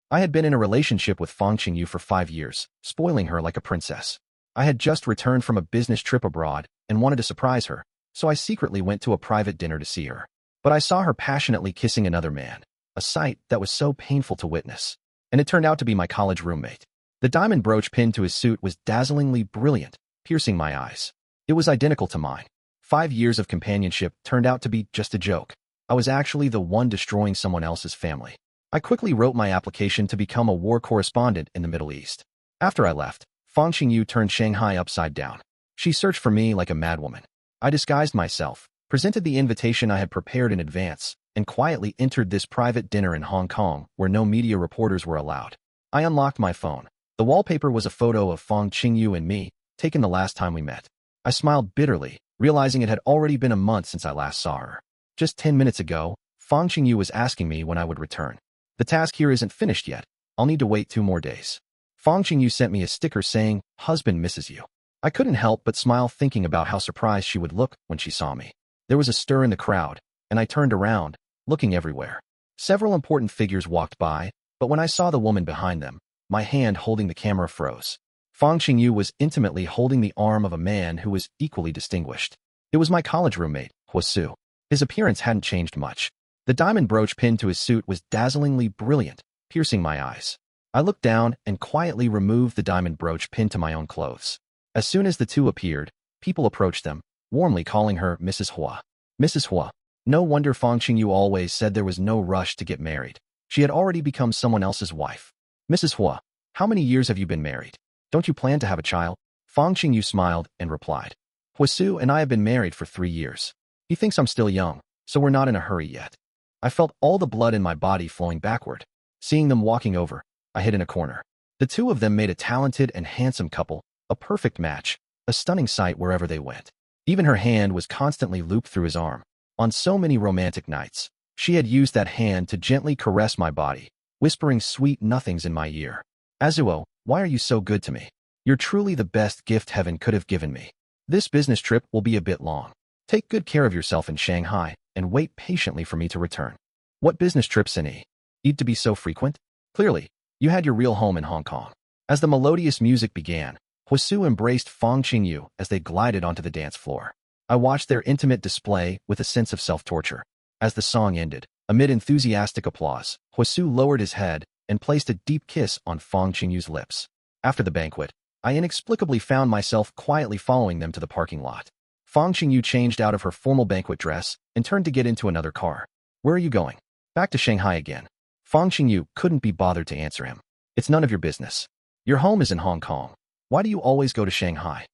I had been in a relationship with Fang Qingyu for 5 years, spoiling her like a princess. I had just returned from a business trip abroad and wanted to surprise her, so I secretly went to a private dinner to see her. But I saw her passionately kissing another man, a sight that was so painful to witness. And it turned out to be my college roommate. The diamond brooch pinned to his suit was dazzlingly brilliant, piercing my eyes. It was identical to mine. 5 years of companionship turned out to be just a joke. I was actually the one destroying someone else's family. I quickly wrote my application to become a war correspondent in the Middle East. After I left, Fang Qingyu turned Shanghai upside down. She searched for me like a madwoman. I disguised myself, presented the invitation I had prepared in advance, and quietly entered this private dinner in Hong Kong where no media reporters were allowed. I unlocked my phone. The wallpaper was a photo of Fang Qingyu and me, taken the last time we met. I smiled bitterly, realizing it had already been a month since I last saw her. Just 10 minutes ago, Fang Qingyu was asking me when I would return. The task here isn't finished yet. I'll need to wait 2 more days. Fang Qingyu sent me a sticker saying, "Husband misses you." I couldn't help but smile thinking about how surprised she would look when she saw me. There was a stir in the crowd, and I turned around, looking everywhere. Several important figures walked by, but when I saw the woman behind them, my hand holding the camera froze. Fang Qingyu was intimately holding the arm of a man who was equally distinguished. It was my college roommate, Huasu. His appearance hadn't changed much. The diamond brooch pinned to his suit was dazzlingly brilliant, piercing my eyes. I looked down and quietly removed the diamond brooch pinned to my own clothes. As soon as the two appeared, people approached them, warmly calling her Mrs. Hua. Mrs. Hua. No wonder Fang Qingyu always said there was no rush to get married. She had already become someone else's wife. Mrs. Hua, how many years have you been married? Don't you plan to have a child? Fang Qingyu smiled and replied. Huasu and I have been married for 3 years. He thinks I'm still young, so we're not in a hurry yet. I felt all the blood in my body flowing backward. Seeing them walking over, I hid in a corner. The two of them made a talented and handsome couple, a perfect match, a stunning sight wherever they went. Even her hand was constantly looped through his arm. On so many romantic nights, she had used that hand to gently caress my body, whispering sweet nothings in my ear. Azuo, why are you so good to me? You're truly the best gift heaven could have given me. This business trip will be a bit long. Take good care of yourself in Shanghai and wait patiently for me to return. What business trips need to be so frequent? Clearly, you had your real home in Hong Kong. As the melodious music began, Huasu embraced Fang Qingyu as they glided onto the dance floor. I watched their intimate display with a sense of self-torture. As the song ended, amid enthusiastic applause, Huasu lowered his head and placed a deep kiss on Fang Qingyu's lips. After the banquet, I inexplicably found myself quietly following them to the parking lot. Fang Qingyu changed out of her formal banquet dress and turned to get into another car. Where are you going? Back to Shanghai again. Fang Qingyu couldn't be bothered to answer him. It's none of your business. Your home is in Hong Kong. Why do you always go to Shanghai?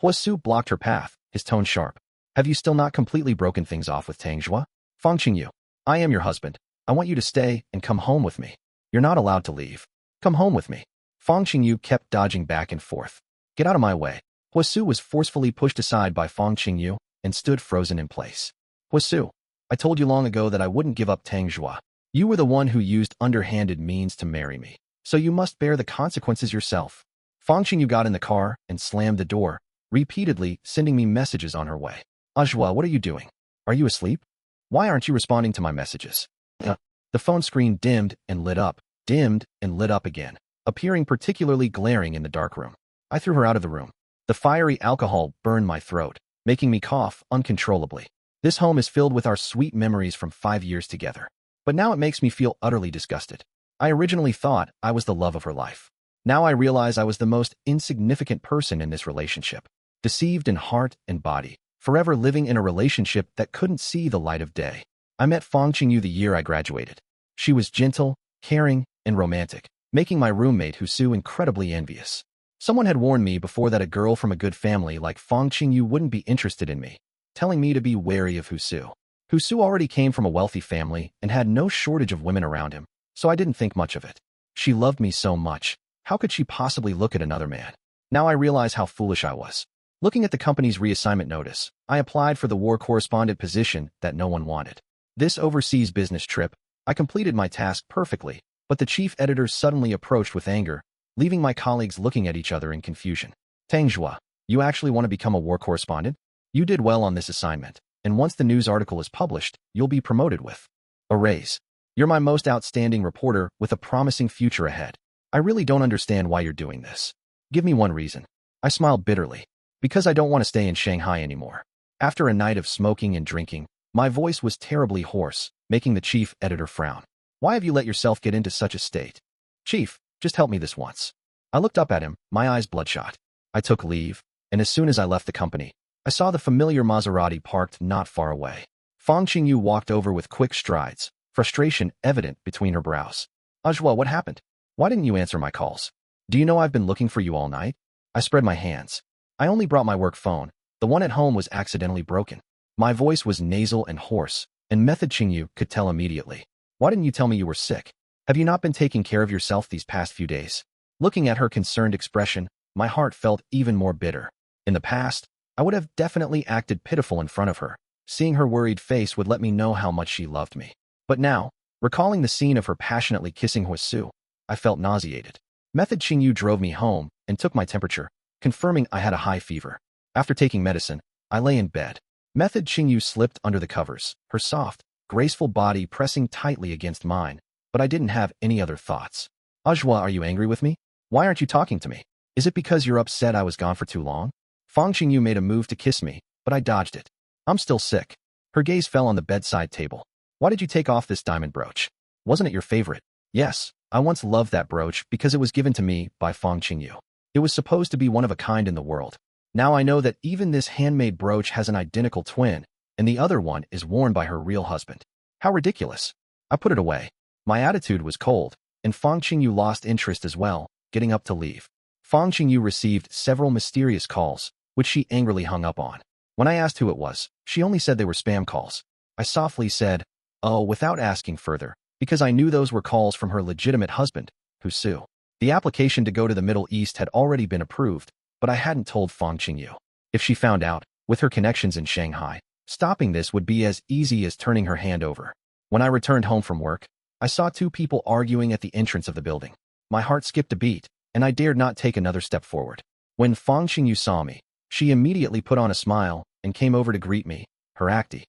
Huasu blocked her path, his tone sharp. Have you still not completely broken things off with Tang Zhua? Fang Qingyu, I am your husband. I want you to stay and come home with me. You're not allowed to leave. Come home with me. Fang Qingyu kept dodging back and forth. Get out of my way. Huasu was forcefully pushed aside by Fang Qingyu and stood frozen in place. Huasu, I told you long ago that I wouldn't give up Tang Zhua. You were the one who used underhanded means to marry me, so you must bear the consequences yourself. Fang Qingyu got in the car and slammed the door, repeatedly sending me messages on her way. Zhua, what are you doing? Are you asleep? Why aren't you responding to my messages? The phone screen dimmed and lit up again, appearing particularly glaring in the dark room. I threw her out of the room. The fiery alcohol burned my throat, making me cough uncontrollably. This home is filled with our sweet memories from 5 years together. But now it makes me feel utterly disgusted. I originally thought I was the love of her life. Now I realize I was the most insignificant person in this relationship, deceived in heart and body, forever living in a relationship that couldn't see the light of day. I met Fang Qingyu the year I graduated. She was gentle, caring, and romantic, making my roommate Husu incredibly envious. Someone had warned me before that a girl from a good family like Fang Qingyu wouldn't be interested in me, telling me to be wary of Husu. Husu already came from a wealthy family and had no shortage of women around him, so I didn't think much of it. She loved me so much. How could she possibly look at another man? Now I realize how foolish I was. Looking at the company's reassignment notice, I applied for the war correspondent position that no one wanted. This overseas business trip, I completed my task perfectly, but the chief editor suddenly approached with anger, leaving my colleagues looking at each other in confusion. Tang Zhua, you actually want to become a war correspondent? You did well on this assignment, and once the news article is published, you'll be promoted with a raise. You're my most outstanding reporter with a promising future ahead. I really don't understand why you're doing this. Give me one reason. I smiled bitterly. Because I don't want to stay in Shanghai anymore. After a night of smoking and drinking, my voice was terribly hoarse, making the chief editor frown. Why have you let yourself get into such a state? Chief, just help me this once. I looked up at him, my eyes bloodshot. I took leave, and as soon as I left the company, I saw the familiar Maserati parked not far away. Fang Qingyu walked over with quick strides, frustration evident between her brows. Ajwa, what happened? Why didn't you answer my calls? Do you know I've been looking for you all night? I spread my hands. I only brought my work phone. The one at home was accidentally broken. My voice was nasal and hoarse, and Method Qingyu could tell immediately. Why didn't you tell me you were sick? Have you not been taking care of yourself these past few days? Looking at her concerned expression, my heart felt even more bitter. In the past, I would have definitely acted pitiful in front of her. Seeing her worried face would let me know how much she loved me. But now, recalling the scene of her passionately kissing Huasu, I felt nauseated. Method Qingyu drove me home and took my temperature, confirming I had a high fever. After taking medicine, I lay in bed. Method Qingyu slipped under the covers, her soft, graceful body pressing tightly against mine, but I didn't have any other thoughts. Ajwa, are you angry with me? Why aren't you talking to me? Is it because you're upset I was gone for too long? Fang Qingyu made a move to kiss me, but I dodged it. I'm still sick. Her gaze fell on the bedside table. Why did you take off this diamond brooch? Wasn't it your favorite? Yes, I once loved that brooch because it was given to me by Fang Qingyu. It was supposed to be one of a kind in the world. Now I know that even this handmade brooch has an identical twin, and the other one is worn by her real husband. How ridiculous. I put it away. My attitude was cold, and Fang Qingyu lost interest as well, getting up to leave. Fang Qingyu received several mysterious calls, which she angrily hung up on. When I asked who it was, she only said they were spam calls. I softly said, oh, without asking further, because I knew those were calls from her legitimate husband, Husu. The application to go to the Middle East had already been approved, but I hadn't told Fang Qingyu. If she found out, with her connections in Shanghai, stopping this would be as easy as turning her hand over. When I returned home from work, I saw two people arguing at the entrance of the building. My heart skipped a beat, and I dared not take another step forward. When Fang Qingyu saw me, she immediately put on a smile and came over to greet me, her acting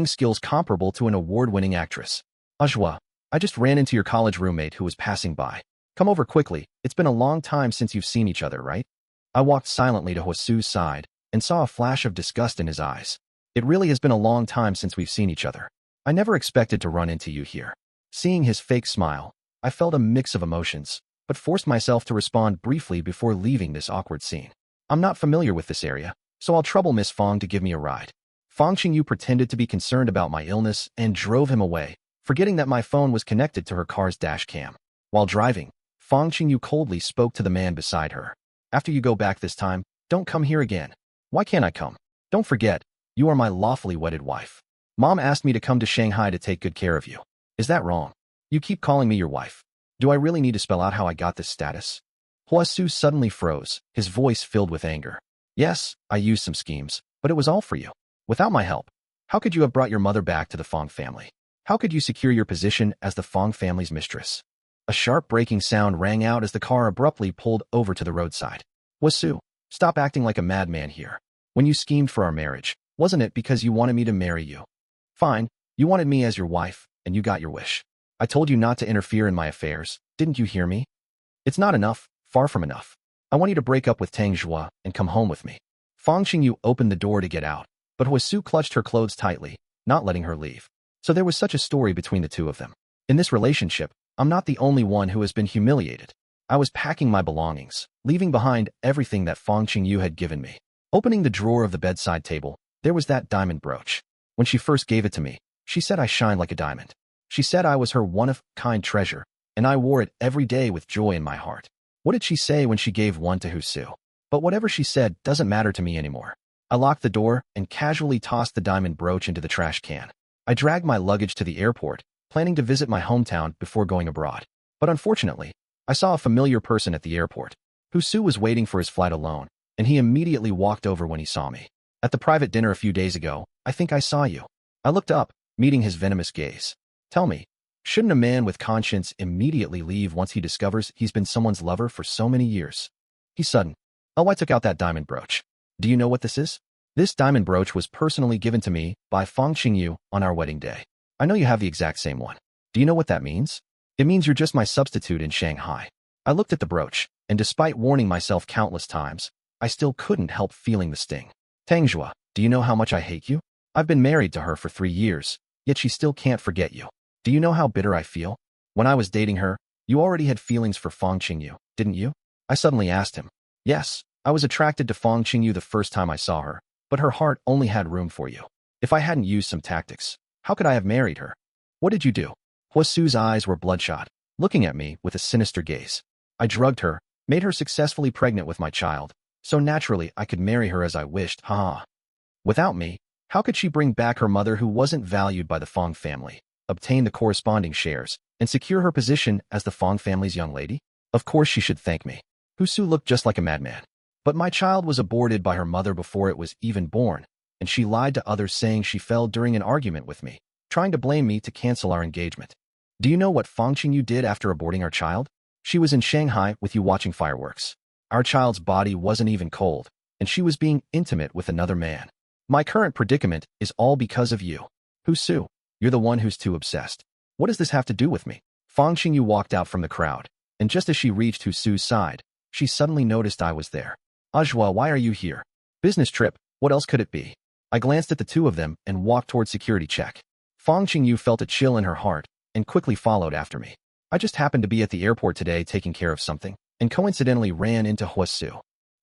skills comparable to an award-winning actress. Ajwa, I just ran into your college roommate who was passing by. Come over quickly, it's been a long time since you've seen each other, right? I walked silently to Huasu's side and saw a flash of disgust in his eyes. It really has been a long time since we've seen each other. I never expected to run into you here. Seeing his fake smile, I felt a mix of emotions, but forced myself to respond briefly before leaving this awkward scene. I'm not familiar with this area, so I'll trouble Miss Fang to give me a ride. Fang Qingyu pretended to be concerned about my illness and drove him away, forgetting that my phone was connected to her car's dash cam. While driving, Fang Qingyu coldly spoke to the man beside her. After you go back this time, don't come here again. Why can't I come? Don't forget, you are my lawfully wedded wife. Mom asked me to come to Shanghai to take good care of you. Is that wrong? You keep calling me your wife. Do I really need to spell out how I got this status? Huasu suddenly froze, his voice filled with anger. Yes, I used some schemes, but it was all for you. Without my help, how could you have brought your mother back to the Fang family? How could you secure your position as the Fang family's mistress? A sharp braking sound rang out as the car abruptly pulled over to the roadside. Huasu, stop acting like a madman here. When you schemed for our marriage, wasn't it because you wanted me to marry you? Fine, you wanted me as your wife, and you got your wish. I told you not to interfere in my affairs, didn't you hear me? It's not enough, far from enough. I want you to break up with Tang Zhua and come home with me. Fang Qingyu opened the door to get out, but Huasu clutched her clothes tightly, not letting her leave. So there was such a story between the two of them. In this relationship, I'm not the only one who has been humiliated. I was packing my belongings, leaving behind everything that Fang Qingyu had given me. Opening the drawer of the bedside table, there was that diamond brooch. When she first gave it to me, she said I shined like a diamond. She said I was her one-of-a-kind treasure, and I wore it every day with joy in my heart. What did she say when she gave one to Husu? But whatever she said doesn't matter to me anymore. I locked the door and casually tossed the diamond brooch into the trash can. I dragged my luggage to the airport, planning to visit my hometown before going abroad. But unfortunately, I saw a familiar person at the airport. Husu was waiting for his flight alone, and he immediately walked over when he saw me. At the private dinner a few days ago, I think I saw you. I looked up, meeting his venomous gaze. Tell me, shouldn't a man with conscience immediately leave once he discovers he's been someone's lover for so many years? He's sudden. Oh, I took out that diamond brooch. Do you know what this is? This diamond brooch was personally given to me by Fang Qingyu on our wedding day. I know you have the exact same one. Do you know what that means? It means you're just my substitute in Shanghai. I looked at the brooch, and despite warning myself countless times, I still couldn't help feeling the sting. Tangjua, do you know how much I hate you? I've been married to her for 3 years, yet she still can't forget you. Do you know how bitter I feel? When I was dating her, you already had feelings for Fang Qingyu, didn't you? I suddenly asked him. Yes, I was attracted to Fang Qingyu the first time I saw her, but her heart only had room for you. If I hadn't used some tactics, how could I have married her? What did you do? Huasu's eyes were bloodshot, looking at me with a sinister gaze. I drugged her, made her successfully pregnant with my child, so naturally I could marry her as I wished, haha. Without me, how could she bring back her mother who wasn't valued by the Fang family, obtain the corresponding shares, and secure her position as the Fang family's young lady? Of course she should thank me. Huasu looked just like a madman. But my child was aborted by her mother before it was even born, and she lied to others saying she fell during an argument with me, trying to blame me to cancel our engagement. Do you know what Fang Qingyu did after aborting our child? She was in Shanghai with you watching fireworks. Our child's body wasn't even cold, and she was being intimate with another man. My current predicament is all because of you. Huasu, you're the one who's too obsessed. What does this have to do with me? Fang Qingyu walked out from the crowd, and just as she reached Huasu's side, she suddenly noticed I was there. Ajwa, why are you here? Business trip, what else could it be? I glanced at the two of them and walked toward security check. Fang Qingyu felt a chill in her heart and quickly followed after me. I just happened to be at the airport today taking care of something, and coincidentally ran into Huasu.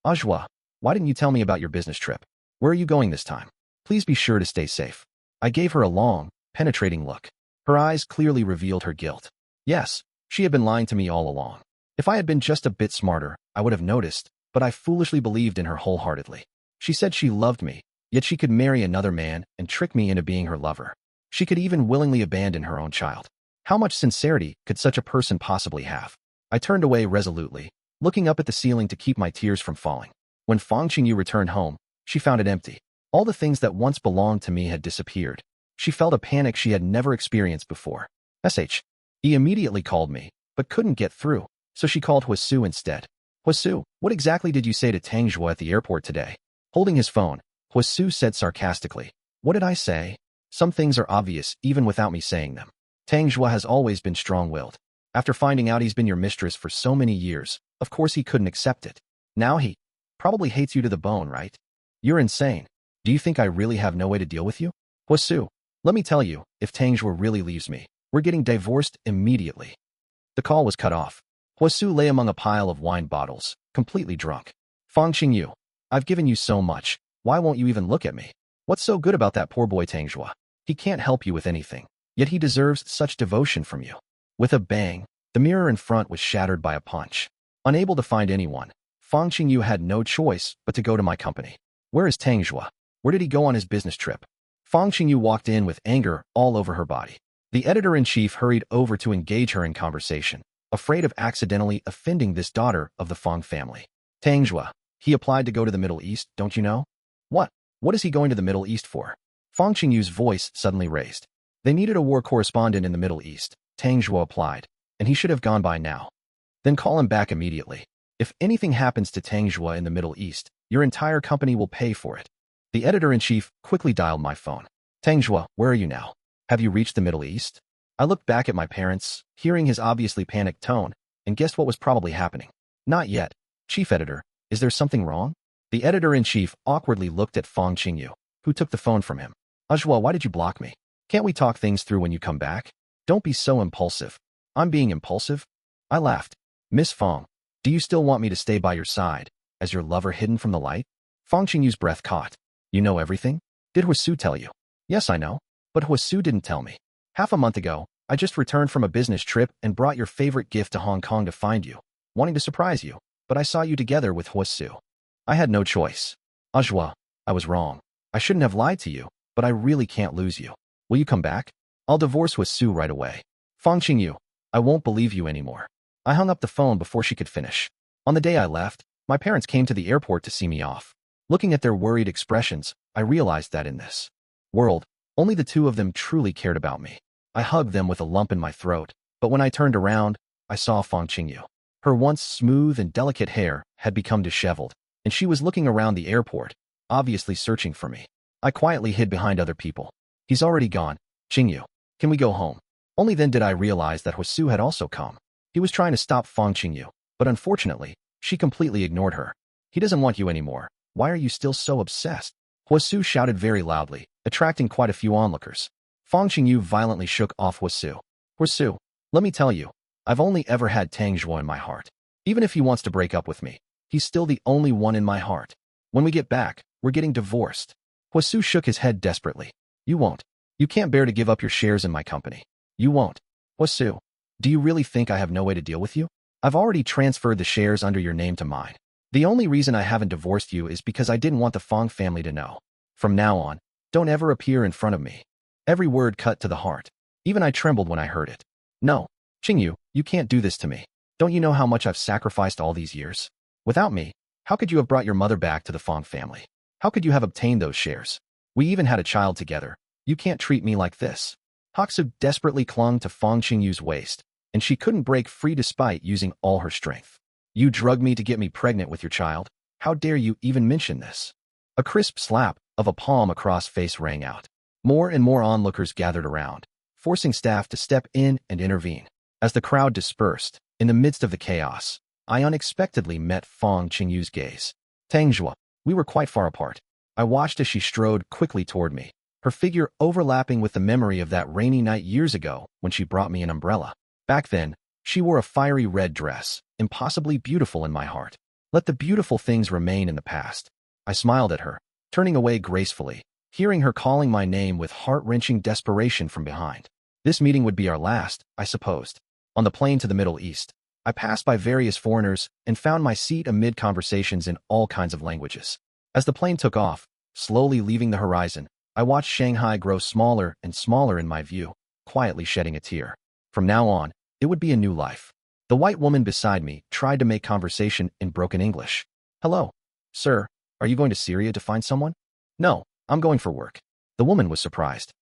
Ajwa, why didn't you tell me about your business trip? Where are you going this time? Please be sure to stay safe. I gave her a long, penetrating look. Her eyes clearly revealed her guilt. Yes, she had been lying to me all along. If I had been just a bit smarter, I would have noticed, but I foolishly believed in her wholeheartedly. She said she loved me, yet she could marry another man and trick me into being her lover. She could even willingly abandon her own child. How much sincerity could such a person possibly have? I turned away resolutely, looking up at the ceiling to keep my tears from falling. When Fang Qingyu returned home, she found it empty. All the things that once belonged to me had disappeared. She felt a panic she had never experienced before. He immediately called me, but couldn't get through, so she called Huasu instead. Huasu, what exactly did you say to Tangjua at the airport today? Holding his phone, Huasu said sarcastically. What did I say? Some things are obvious even without me saying them. Tangjua has always been strong-willed. After finding out he's been your mistress for so many years, of course he couldn't accept it. Now he probably hates you to the bone, right? You're insane. Do you think I really have no way to deal with you? Huasu, let me tell you, if Tangjua really leaves me, we're getting divorced immediately. The call was cut off. Huasu lay among a pile of wine bottles, completely drunk. Fang Qingyu, I've given you so much. Why won't you even look at me? What's so good about that poor boy Tangjua? He can't help you with anything, yet he deserves such devotion from you. With a bang, the mirror in front was shattered by a punch. Unable to find anyone, Fang Qingyu had no choice but to go to my company. Where is Tangjua? Where did he go on his business trip? Fang Qingyu walked in with anger all over her body. The editor-in-chief hurried over to engage her in conversation, afraid of accidentally offending this daughter of the Fang family. Tangjua, he applied to go to the Middle East, don't you know? What? What is he going to the Middle East for? Fang Qingyu's voice suddenly raised. They needed a war correspondent in the Middle East. Tangjua applied, and he should have gone by now. Then call him back immediately. If anything happens to Tangjua in the Middle East, your entire company will pay for it. The editor-in-chief quickly dialed my phone. Tangjua, where are you now? Have you reached the Middle East? I looked back at my parents, hearing his obviously panicked tone, and guessed what was probably happening. Not yet. Chief editor, is there something wrong? The editor-in-chief awkwardly looked at Fang Qingyu, who took the phone from him. Ajwa, why did you block me? Can't we talk things through when you come back? Don't be so impulsive. I'm being impulsive? I laughed. Miss Fang, do you still want me to stay by your side, as your lover hidden from the light? Fang Qingyu's breath caught. You know everything? Did Huasu tell you? Yes, I know. But Huasu didn't tell me. Half a month ago, I just returned from a business trip and brought your favorite gift to Hong Kong to find you, wanting to surprise you, but I saw you together with Huasu. I had no choice. Ajwa, I was wrong. I shouldn't have lied to you, but I really can't lose you. Will you come back? I'll divorce Huasu right away. Fang Qingyu, I won't believe you anymore. I hung up the phone before she could finish. On the day I left, my parents came to the airport to see me off. Looking at their worried expressions, I realized that in this world, only the two of them truly cared about me. I hugged them with a lump in my throat, but when I turned around, I saw Fang Qingyu. Her once smooth and delicate hair had become disheveled, and she was looking around the airport, obviously searching for me. I quietly hid behind other people. He's already gone. Qingyu, can we go home? Only then did I realize that Huisu had also come. He was trying to stop Fang Qingyu, but unfortunately, she completely ignored her. He doesn't want you anymore. Why are you still so obsessed? Huisu shouted very loudly, attracting quite a few onlookers. Fang Qingyu violently shook off Huisu. Huisu, let me tell you, I've only ever had Tang Zhuo in my heart. Even if he wants to break up with me, he's still the only one in my heart. When we get back, we're getting divorced. Huisu shook his head desperately. You won't. You can't bear to give up your shares in my company. You won't. Huisu, do you really think I have no way to deal with you? I've already transferred the shares under your name to mine. The only reason I haven't divorced you is because I didn't want the Fang family to know. From now on, don't ever appear in front of me. Every word cut to the heart. Even I trembled when I heard it. No, Qingyu, you can't do this to me. Don't you know how much I've sacrificed all these years? Without me, how could you have brought your mother back to the Fang family? How could you have obtained those shares? We even had a child together. You can't treat me like this. Hoxu desperately clung to Fang Qingyu's waist, and she couldn't break free despite using all her strength. You drugged me to get me pregnant with your child. How dare you even mention this? A crisp slap of a palm across face rang out. More and more onlookers gathered around, forcing staff to step in and intervene. As the crowd dispersed, in the midst of the chaos, I unexpectedly met Fang Qingyu's gaze. Tang Zhuo, we were quite far apart. I watched as she strode quickly toward me, her figure overlapping with the memory of that rainy night years ago when she brought me an umbrella. Back then, she wore a fiery red dress, impossibly beautiful in my heart. Let the beautiful things remain in the past. I smiled at her, turning away gracefully, hearing her calling my name with heart-wrenching desperation from behind. This meeting would be our last, I supposed. On the plane to the Middle East, I passed by various foreigners and found my seat amid conversations in all kinds of languages. As the plane took off, slowly leaving the horizon, I watched Shanghai grow smaller and smaller in my view, quietly shedding a tear. From now on, it would be a new life. The white woman beside me tried to make conversation in broken English. Hello. Sir, are you going to Syria to find someone? No, I'm going for work. The woman was surprised.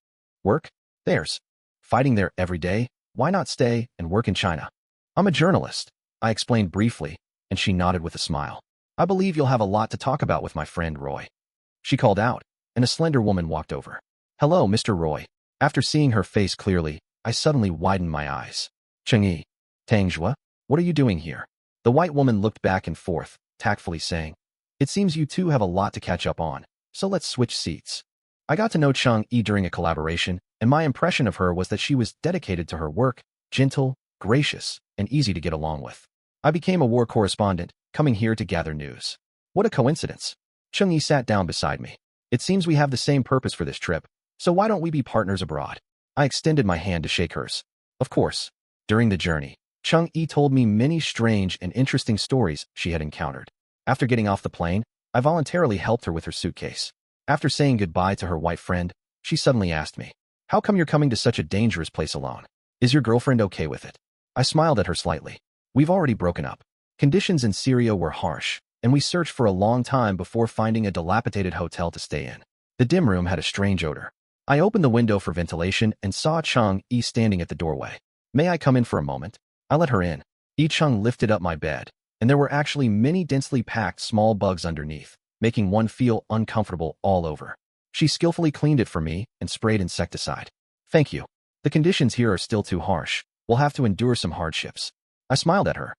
Work? There's. Fighting there every day? Why not stay and work in China? I'm a journalist, I explained briefly, and she nodded with a smile. I believe you'll have a lot to talk about with my friend Roy. She called out, and a slender woman walked over. Hello, Mr. Roy. After seeing her face clearly, I suddenly widened my eyes. Chengyi, Tang Zhuo, what are you doing here? The white woman looked back and forth, tactfully saying, It seems you two have a lot to catch up on, so let's switch seats. I got to know Cheng-Yi during a collaboration, and my impression of her was that she was dedicated to her work, gentle, gracious, and easy to get along with. I became a war correspondent, coming here to gather news. What a coincidence. Cheng-Yi sat down beside me. It seems we have the same purpose for this trip, so why don't we be partners abroad? I extended my hand to shake hers. Of course. During the journey, Cheng-Yi told me many strange and interesting stories she had encountered. After getting off the plane, I voluntarily helped her with her suitcase. After saying goodbye to her white friend, she suddenly asked me, How come you're coming to such a dangerous place alone? Is your girlfriend okay with it? I smiled at her slightly. We've already broken up. Conditions in Syria were harsh, and we searched for a long time before finding a dilapidated hotel to stay in. The dim room had a strange odor. I opened the window for ventilation and saw Cheng-Yi standing at the doorway. May I come in for a moment? I let her in. Yi-Chung lifted up my bed, and there were actually many densely packed small bugs underneath, making one feel uncomfortable all over. She skillfully cleaned it for me and sprayed insecticide. Thank you. The conditions here are still too harsh. We'll have to endure some hardships. I smiled at her.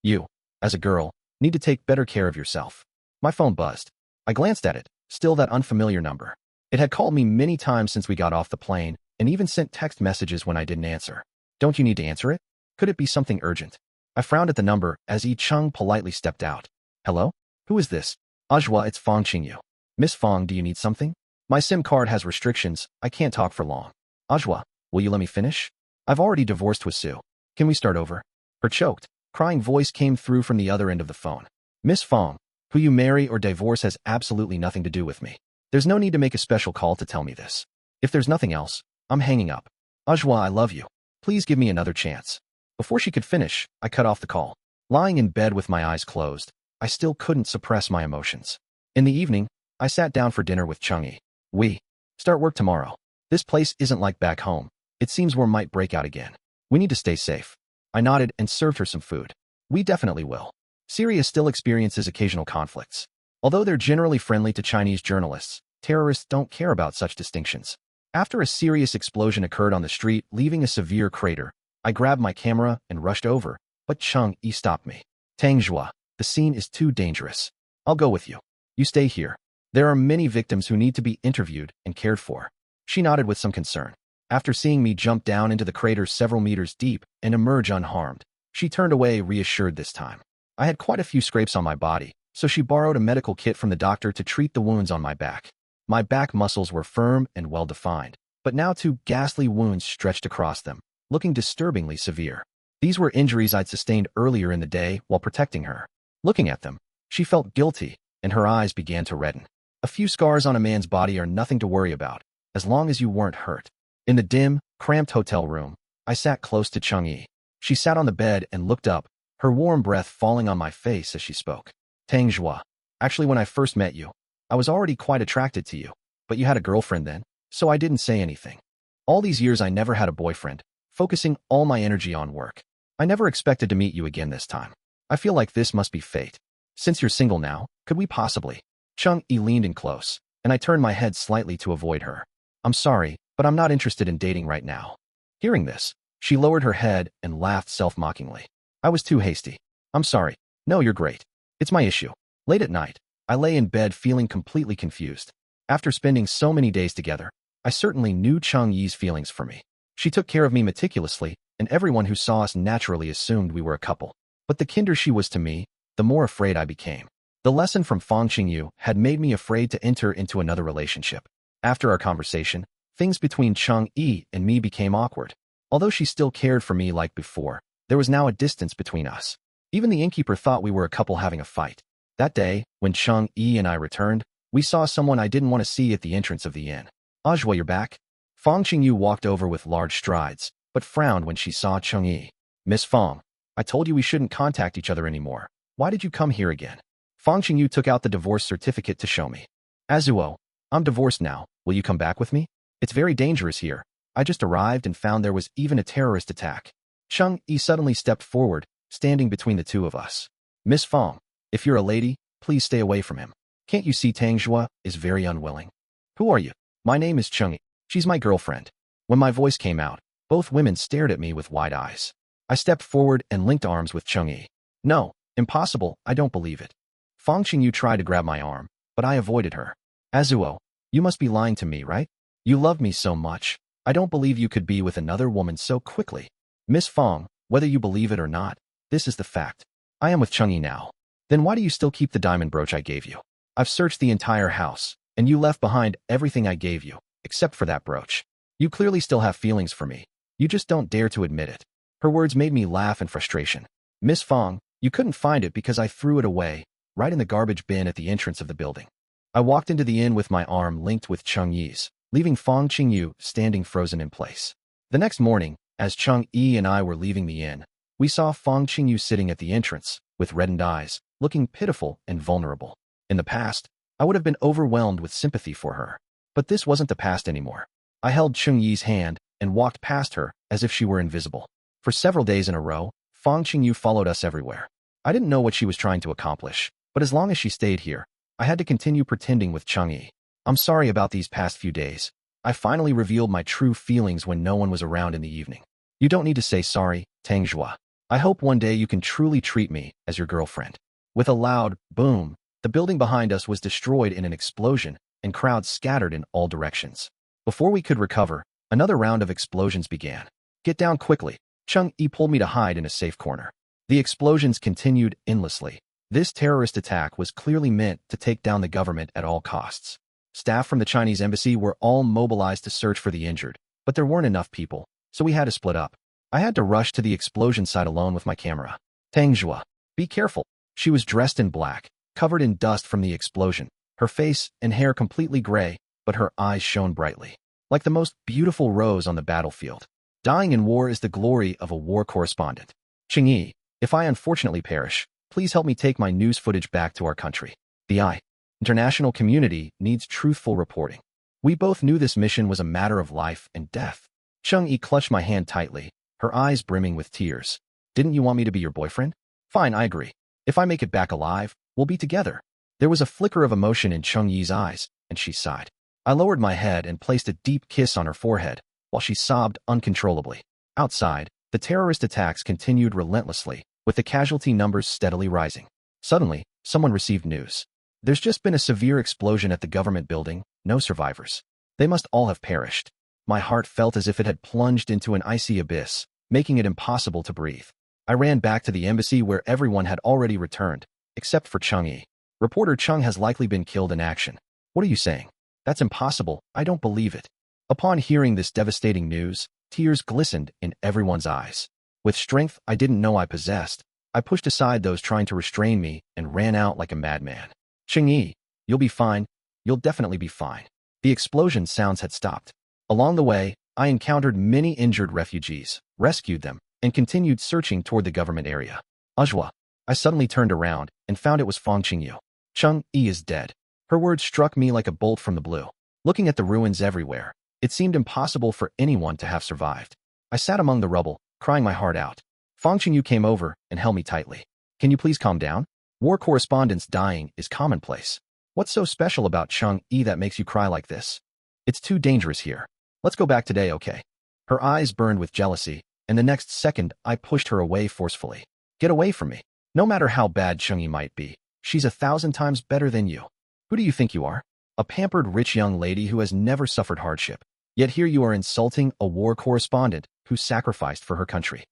You, as a girl, need to take better care of yourself. My phone buzzed. I glanced at it, still that unfamiliar number. It had called me many times since we got off the plane, and even sent text messages when I didn't answer. Don't you need to answer it? Could it be something urgent? I frowned at the number as Yi-Chung politely stepped out. Hello? Who is this? Ajwa, it's Fang Qingyu. Miss Fang, do you need something? My SIM card has restrictions. I can't talk for long. Ajwa, will you let me finish? I've already divorced with Sue. Can we start over? Her choked, crying voice came through from the other end of the phone. Miss Fang, who you marry or divorce has absolutely nothing to do with me. There's no need to make a special call to tell me this. If there's nothing else, I'm hanging up. Ajwa, I love you. Please give me another chance. Before she could finish, I cut off the call. Lying in bed with my eyes closed, I still couldn't suppress my emotions. In the evening, I sat down for dinner with Cheng-Yi. We start work tomorrow. This place isn't like back home. It seems war might break out again. We need to stay safe. I nodded and served her some food. We definitely will. Syria still experiences occasional conflicts. Although they're generally friendly to Chinese journalists, terrorists don't care about such distinctions. After a serious explosion occurred on the street, leaving a severe crater, I grabbed my camera and rushed over, but Chung Yi stopped me. Tang Zhua, the scene is too dangerous. I'll go with you. You stay here. There are many victims who need to be interviewed and cared for. She nodded with some concern. After seeing me jump down into the crater several meters deep and emerge unharmed, she turned away reassured this time. I had quite a few scrapes on my body, so she borrowed a medical kit from the doctor to treat the wounds on my back. My back muscles were firm and well-defined, but now two ghastly wounds stretched across them, looking disturbingly severe. These were injuries I'd sustained earlier in the day while protecting her. Looking at them, she felt guilty, and her eyes began to redden. A few scars on a man's body are nothing to worry about, as long as you weren't hurt. In the dim, cramped hotel room, I sat close to Chung Yi. She sat on the bed and looked up, her warm breath falling on my face as she spoke. Tang Zhua, actually when I first met you, I was already quite attracted to you, but you had a girlfriend then, so I didn't say anything. All these years I never had a boyfriend, focusing all my energy on work. I never expected to meet you again this time. I feel like this must be fate. Since you're single now, could we possibly? Chung Yi leaned in close, and I turned my head slightly to avoid her. I'm sorry, but I'm not interested in dating right now. Hearing this, she lowered her head and laughed self-mockingly. I was too hasty. I'm sorry. No, you're great. It's my issue. Late at night, I lay in bed feeling completely confused. After spending so many days together, I certainly knew Chung Yi's feelings for me. She took care of me meticulously, and everyone who saw us naturally assumed we were a couple. But the kinder she was to me, the more afraid I became. The lesson from Fang Qingyu had made me afraid to enter into another relationship. After our conversation, things between Chung Yi and me became awkward. Although she still cared for me like before, there was now a distance between us. Even the innkeeper thought we were a couple having a fight. That day, when Chung Yi and I returned, we saw someone I didn't want to see at the entrance of the inn. Ajwa, you're back? Fang Qingyu walked over with large strides, but frowned when she saw Chung Yi. Miss Fang, I told you we shouldn't contact each other anymore. Why did you come here again? Fang Qingyu took out the divorce certificate to show me. Azuo, I'm divorced now. Will you come back with me? It's very dangerous here. I just arrived and found there was even a terrorist attack. Chung Yi suddenly stepped forward, standing between the two of us. Miss Fang, if you're a lady, please stay away from him. Can't you see Tang Zhua is very unwilling? Who are you? My name is Chung Yi. She's my girlfriend. When my voice came out, both women stared at me with wide eyes. I stepped forward and linked arms with Chung Yi. No, impossible, I don't believe it. Fang Qingyu tried to grab my arm, but I avoided her. Azuo, you must be lying to me, right? You love me so much. I don't believe you could be with another woman so quickly. Miss Fang, whether you believe it or not, this is the fact. I am with Chung Yi now. Then why do you still keep the diamond brooch I gave you? I've searched the entire house, and you left behind everything I gave you, except for that brooch. You clearly still have feelings for me. You just don't dare to admit it. Her words made me laugh in frustration. Miss Fang, you couldn't find it because I threw it away, right in the garbage bin at the entrance of the building. I walked into the inn with my arm linked with Chung Yi's, leaving Fang Qingyu standing frozen in place. The next morning, as Chung Yi and I were leaving the inn, we saw Fang Qingyu sitting at the entrance, with reddened eyes, looking pitiful and vulnerable. In the past, I would have been overwhelmed with sympathy for her. But this wasn't the past anymore. I held Chung Yi's hand and walked past her as if she were invisible. For several days in a row, Fang Qingyu followed us everywhere. I didn't know what she was trying to accomplish, but as long as she stayed here, I had to continue pretending with Chung Yi. I'm sorry about these past few days. I finally revealed my true feelings when no one was around in the evening. You don't need to say sorry, Tang Zhua. I hope one day you can truly treat me as your girlfriend. With a loud boom, the building behind us was destroyed in an explosion, and crowds scattered in all directions. Before we could recover, another round of explosions began. Get down quickly. Chung Yi pulled me to hide in a safe corner. The explosions continued endlessly. This terrorist attack was clearly meant to take down the government at all costs. Staff from the Chinese embassy were all mobilized to search for the injured, but there weren't enough people, so we had to split up. I had to rush to the explosion site alone with my camera. Tang Zhua, be careful. She was dressed in black, covered in dust from the explosion, her face and hair completely gray, but her eyes shone brightly, like the most beautiful rose on the battlefield. Dying in war is the glory of a war correspondent. Chung Yi, if I unfortunately perish, please help me take my news footage back to our country. The international community needs truthful reporting. We both knew this mission was a matter of life and death. Chung Yi clutched my hand tightly, her eyes brimming with tears. Didn't you want me to be your boyfriend? Fine, I agree. If I make it back alive, we'll be together. There was a flicker of emotion in Chung Yi's eyes, and she sighed. I lowered my head and placed a deep kiss on her forehead, while she sobbed uncontrollably. Outside, the terrorist attacks continued relentlessly, with the casualty numbers steadily rising. Suddenly, someone received news. There's just been a severe explosion at the government building, no survivors. They must all have perished. My heart felt as if it had plunged into an icy abyss, making it impossible to breathe. I ran back to the embassy where everyone had already returned, except for Chung-yi. Reporter Chung has likely been killed in action. What are you saying? That's impossible, I don't believe it. Upon hearing this devastating news, tears glistened in everyone's eyes. With strength I didn't know I possessed, I pushed aside those trying to restrain me and ran out like a madman. Chung-yi, you'll be fine. You'll definitely be fine. The explosion sounds had stopped. Along the way, I encountered many injured refugees, rescued them, and continued searching toward the government area. Ajwa. I suddenly turned around and found it was Fong Qingyu. Chung-yi is dead. Her words struck me like a bolt from the blue. Looking at the ruins everywhere, it seemed impossible for anyone to have survived. I sat among the rubble, crying my heart out. Fong Qingyu came over and held me tightly. Can you please calm down? War correspondents dying is commonplace. What's so special about Chung-yi that makes you cry like this? It's too dangerous here. Let's go back today, okay? Her eyes burned with jealousy, and the next second I pushed her away forcefully. Get away from me. No matter how bad Chung-yi might be, she's 1,000 times better than you. Who do you think you are? A pampered rich young lady who has never suffered hardship. Yet here you are insulting a war correspondent who sacrificed for her country.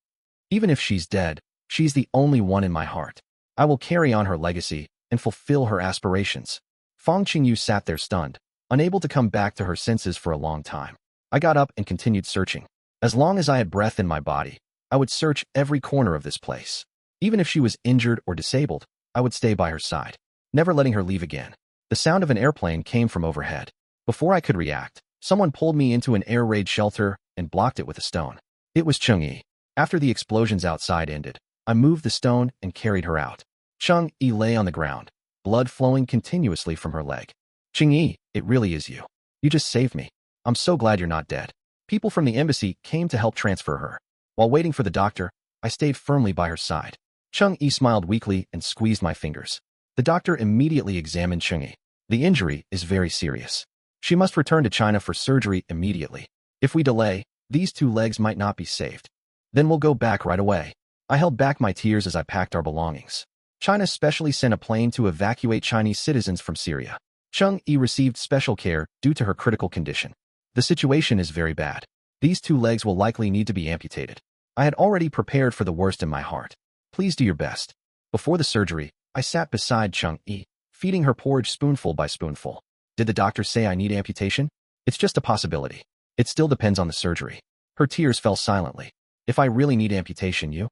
Even if she's dead, she's the only one in my heart. I will carry on her legacy and fulfill her aspirations. Fong Qingyu sat there stunned, unable to come back to her senses for a long time. I got up and continued searching. As long as I had breath in my body, I would search every corner of this place. Even if she was injured or disabled, I would stay by her side, never letting her leave again. The sound of an airplane came from overhead. Before I could react, someone pulled me into an air raid shelter and blocked it with a stone. It was Chung-yi. After the explosions outside ended, I moved the stone and carried her out. Chung-yi lay on the ground, blood flowing continuously from her leg. Chung-yi, it really is you. You just saved me. I'm so glad you're not dead. People from the embassy came to help transfer her. While waiting for the doctor, I stayed firmly by her side. Chung-yi smiled weakly and squeezed my fingers. The doctor immediately examined Chung-yi. The injury is very serious. She must return to China for surgery immediately. If we delay, these 2 legs might not be saved. Then we'll go back right away. I held back my tears as I packed our belongings. China specially sent a plane to evacuate Chinese citizens from Syria. Chung-yi received special care due to her critical condition. The situation is very bad. These 2 legs will likely need to be amputated. I had already prepared for the worst in my heart. Please do your best. Before the surgery, I sat beside Chung-yi, feeding her porridge spoonful by spoonful. Did the doctor say I need amputation? It's just a possibility. It still depends on the surgery. Her tears fell silently. If I really need amputation, you?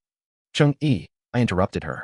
Chung-yi, I interrupted her.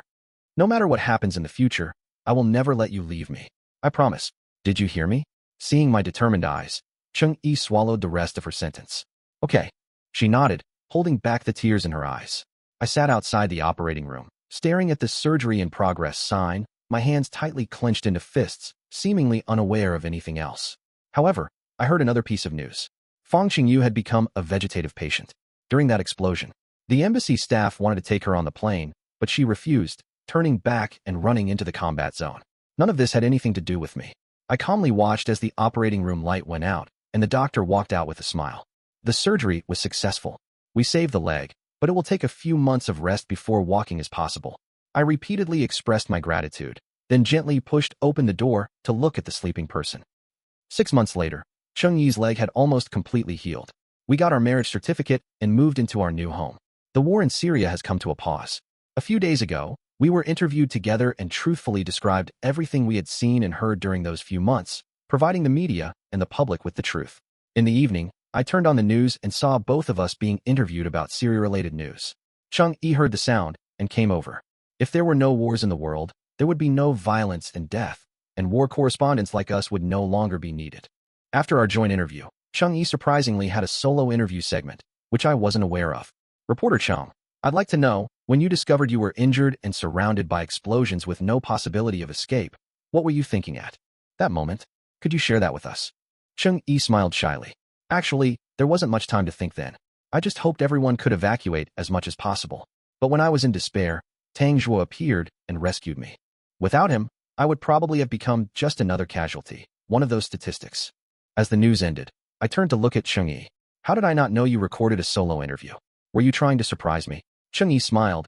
No matter what happens in the future, I will never let you leave me. I promise. Did you hear me? Seeing my determined eyes, Chung-yi swallowed the rest of her sentence. Okay. She nodded, holding back the tears in her eyes. I sat outside the operating room, staring at the surgery in progress sign, my hands tightly clenched into fists, seemingly unaware of anything else. However, I heard another piece of news. Fong Qingyu had become a vegetative patient. During that explosion, the embassy staff wanted to take her on the plane, but she refused, turning back and running into the combat zone. None of this had anything to do with me. I calmly watched as the operating room light went out, and the doctor walked out with a smile. The surgery was successful. We saved the leg, but it will take a few months of rest before walking is possible. I repeatedly expressed my gratitude, then gently pushed open the door to look at the sleeping person. 6 months later, Chung-yi's leg had almost completely healed. We got our marriage certificate and moved into our new home. The war in Syria has come to a pause. A few days ago, we were interviewed together and truthfully described everything we had seen and heard during those few months, providing the media and the public with the truth. In the evening, I turned on the news and saw both of us being interviewed about Syria-related news. Chung-yi heard the sound and came over. If there were no wars in the world, there would be no violence and death, and war correspondents like us would no longer be needed. After our joint interview, Chung-yi surprisingly had a solo interview segment, which I wasn't aware of. Reporter Chung, I'd like to know, when you discovered you were injured and surrounded by explosions with no possibility of escape, what were you thinking at that moment? Could you share that with us? Chung-yi smiled shyly. Actually, there wasn't much time to think then. I just hoped everyone could evacuate as much as possible. But when I was in despair, Tang Zhuo appeared and rescued me. Without him, I would probably have become just another casualty, one of those statistics. As the news ended, I turned to look at Changyi. How did I not know you recorded a solo interview? Were you trying to surprise me? Changyi smiled,